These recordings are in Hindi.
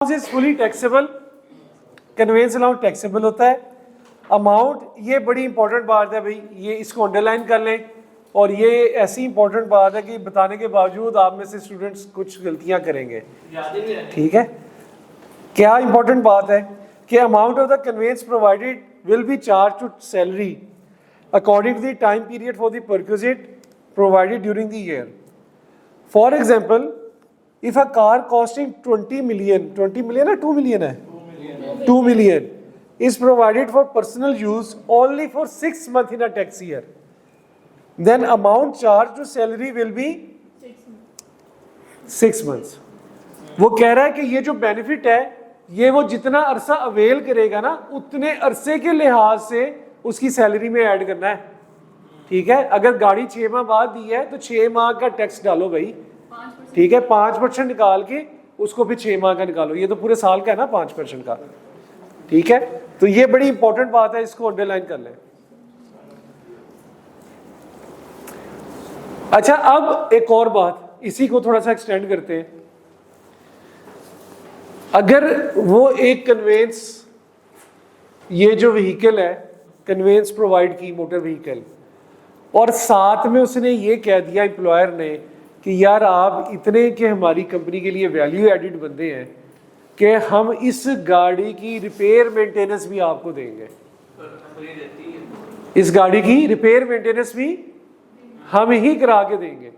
Is fully taxable, convince allowance taxable होता है। अमाउंट, ये बड़ी इंपॉर्टेंट बात है भाई, ये इसको अंडरलाइन कर लें। और ये ऐसी इंपॉर्टेंट बात है कि बताने के बावजूद आप में से स्टूडेंट्स कुछ गलतियां करेंगे, ठीक है। क्या इंपॉर्टेंट बात है कि amount of the conveyance provided will be charge to salary according to the time period for the perquisite provided during the year. For example, if a car costing 20 million or 2 million है 2 million is provided for personal use only for 6 months in a tax year, then amount charged to salary will be 6 months। वो कह रहा है कि ये जो बेनिफिट है ये वो जितना अरसा अवेल करेगा ना उतने अरसे के लिहाज से उसकी सैलरी में ऐड करना है, ठीक है। अगर गाड़ी 6 माह बाद दी है तो 6 माह का टैक्स डालो भाई, ठीक है। 5% निकाल के उसको फिर 6 माह का निकालो, ये तो पूरे साल का है ना 5% का, ठीक है। तो ये बड़ी इंपॉर्टेंट बात है, इसको अंडरलाइन कर लें। अच्छा, अब एक और बात, इसी को थोड़ा सा एक्सटेंड करते हैं। अगर वो एक कन्वेंस, ये जो व्हीकल है कन्वेंस प्रोवाइड की मोटर व्हीकल, और साथ में उसने ये कह दिया एम्प्लॉयर ने कि यार आप इतने के हमारी कंपनी के लिए वैल्यू एडिड बंदे हैं कि हम इस गाड़ी की रिपेयर मेंटेनेंस भी आपको देंगे, इस गाड़ी की रिपेयर मेंटेनेंस भी हम ही करा के देंगे।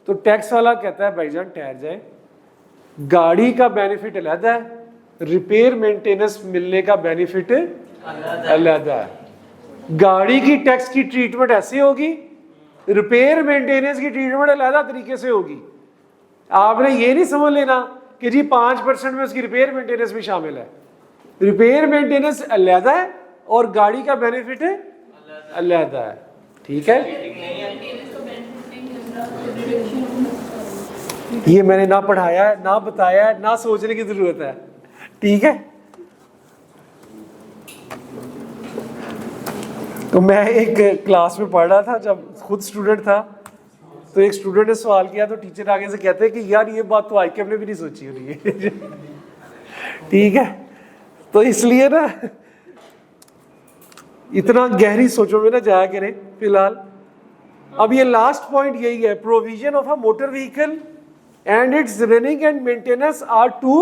तो टैक्स वाला कहता है भाईजान ठहर जाए, गाड़ी का बेनिफिट अलग है, रिपेयर मेंटेनेंस मिलने का बेनिफिट अलग है। गाड़ी की टैक्स की ट्रीटमेंट ऐसे होगी, रिपेयर मेंटेनेंस की ट्रीटमेंट अलग तरीके से होगी। आपने ये नहीं समझ लेना कि जी 5% में उसकी रिपेयर मेंटेनेंस भी शामिल है। रिपेयर मेंटेनेंस अलग है और गाड़ी का बेनिफिट है अलग है, ठीक है। ये मैंने ना पढ़ाया है, ना बताया है, ना सोचने की जरूरत है, ठीक है। तो मैं एक क्लास में पढ़ रहा था, जब खुद स्टूडेंट था, तो एक स्टूडेंट ने सवाल किया तो टीचर आगे से कहते हैं कि यार ये बात तो आईके ने भी नहीं सोची हो रही है ठीक है। तो इसलिए ना इतना गहरी सोचों में ना जाया करें फिलहाल। अब ये लास्ट पॉइंट यही है, provision of a motor vehicle and its running and maintenance are two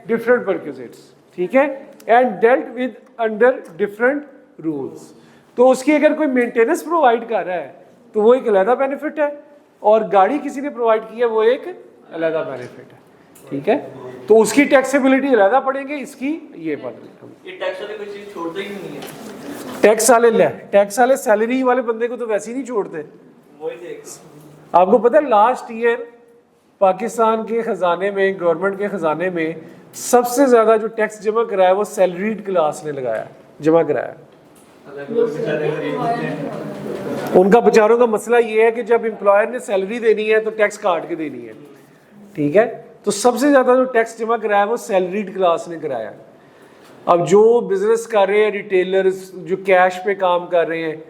different perquisites, ठीक है, and dealt with under different rules. तो उसकी अगर कोई मेंटेनेंस प्रोवाइड कर रहा है तो वो एक अलग बेनिफिट है, और गाड़ी किसी ने प्रोवाइड की है वो एक अलग बेनिफिट है, ठीक है। तो उसकी टैक्सेबिलिटी अलग पड़ेंगे, इसकी ये पड़ ये टैक्स वाले कोई चीज छोड़ते ही नहीं है। टैक्स वाले सैलरी वाले बंदे को तो वैसे ही नहीं छोड़ते। वही देख, आपको पता है लास्ट ईयर पाकिस्तान के खजाने में, गवर्नमेंट के खजाने में सबसे ज्यादा जो टैक्स जमा कराया वो सैलरीड क्लास ने लगाया, जमा कराया। उनका बेचारों का मसला ये है कि जब एम्प्लॉयर ने सैलरी देनी है तो टैक्स काट के देनी है, ठीक है। तो सबसे ज्यादा जो टैक्स जमा कराया वो सैलरीड क्लास ने कराया। अब जो बिजनेस कर रहे हैं, रिटेलर्स जो कैश पे काम कर रहे हैं,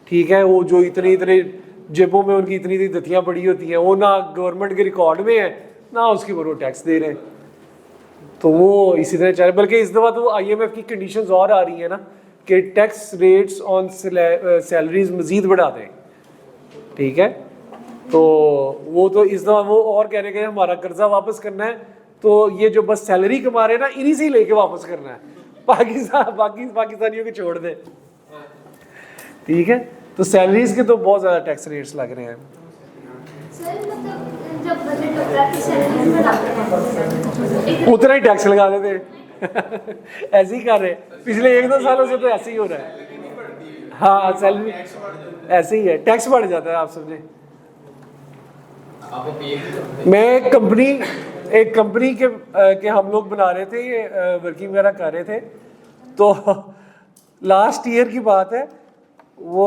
ठीक है, वो जो इतने जेबों में उनकी इतनी दतियां पड़ी होती हैं, वो ना गवर्नमेंट के रिकॉर्ड में है ना उसके ऊपर वो टैक्स दे रहे हैं। तो वो इसी तरह चल, बल्कि इस दफा तो IMF की कंडीशंस और आ रही है ना कि टैक्स रेट्स ऑन सैलरीज मजीद बढ़ा दें, ठीक है। तो वो तो इस दफा वो और कह रहे हैं हमारा कर्जा वापस करना है, तो ये जो बस सैलरी कमा रहे हैं ना इन्हीं से ही लेके वापस करना है, पाकिस्तानियों के छोड़ दे, ठीक है। तो सैलरीज के तो बहुत ज्यादा टैक्स रेट्स लग रहे हैं। उतना ही टैक्स लगा देते ऐसे ही कर रहे, पिछले 1-2 सालों से तो ऐसे ही हो रहा है। हाँ, सैलरी ऐसे ही है, टैक्स बढ़ जाता है, आप समझे। मैं एक कंपनी के हम लोग बना रहे थे, ये वर्किंग वगैरह कर रहे थे, तो लास्ट ईयर की बात है, वो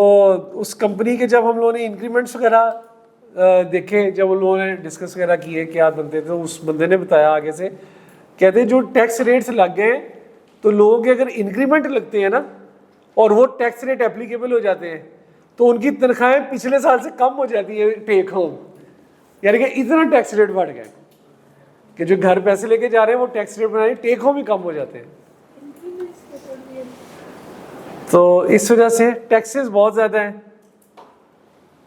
उस कंपनी के जब हम लोगों ने इंक्रीमेंट्स वगैरह देखे, जब उन लोगों ने डिस्कस वगैरह किए क्या बनते थे, तो उस बंदे ने बताया आगे से, कहते जो टैक्स रेट्स लग गए तो लोगों के अगर इंक्रीमेंट लगते हैं ना और वो टैक्स रेट एप्लीकेबल हो जाते हैं तो उनकी तनख्वाहें पिछले साल से कम हो जाती है टेक होम, यानी कि इतना टैक्स रेट बढ़ गए कि जो घर पैसे लेके जा रहे हैं वो टैक्स रेट बनाए, टेक होम ही कम हो जाते हैं। तो इस वजह से टैक्सेस बहुत ज़्यादा हैं,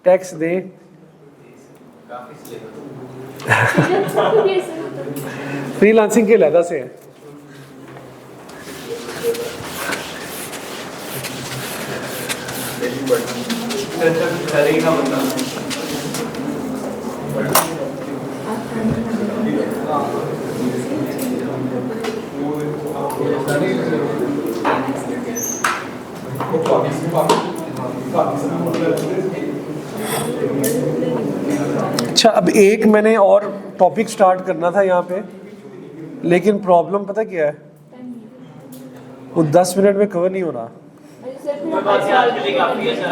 टैक्स दें। फ्रीलांसिंग के लहदा से है। अच्छा, अब एक मैंने और टॉपिक स्टार्ट करना था यहाँ पे, लेकिन प्रॉब्लम पता क्या है, वो 10 मिनट में कवर नहीं हो रहा।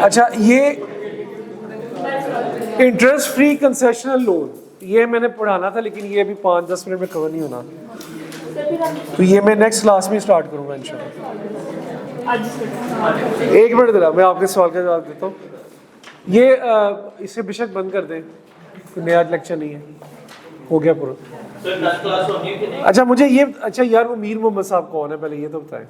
अच्छा, ये इंटरेस्ट फ्री कंसेशनल लोन ये मैंने पढ़ाना था, लेकिन ये अभी 5-10 मिनट में कवर नहीं होना, तो ये मैं नेक्स्ट क्लास में स्टार्ट करूँगा इंशाल्लाह। एक मिनट जरा, मैं आपके सवाल का जवाब देता हूँ। ये इसे बेशक बंद कर दें, कोई नया लेक्चर नहीं है, हो गया पूरा। अच्छा मुझे ये, अच्छा यार वो मीर मोहम्मद साहब कौन है पहले ये तो बताएं।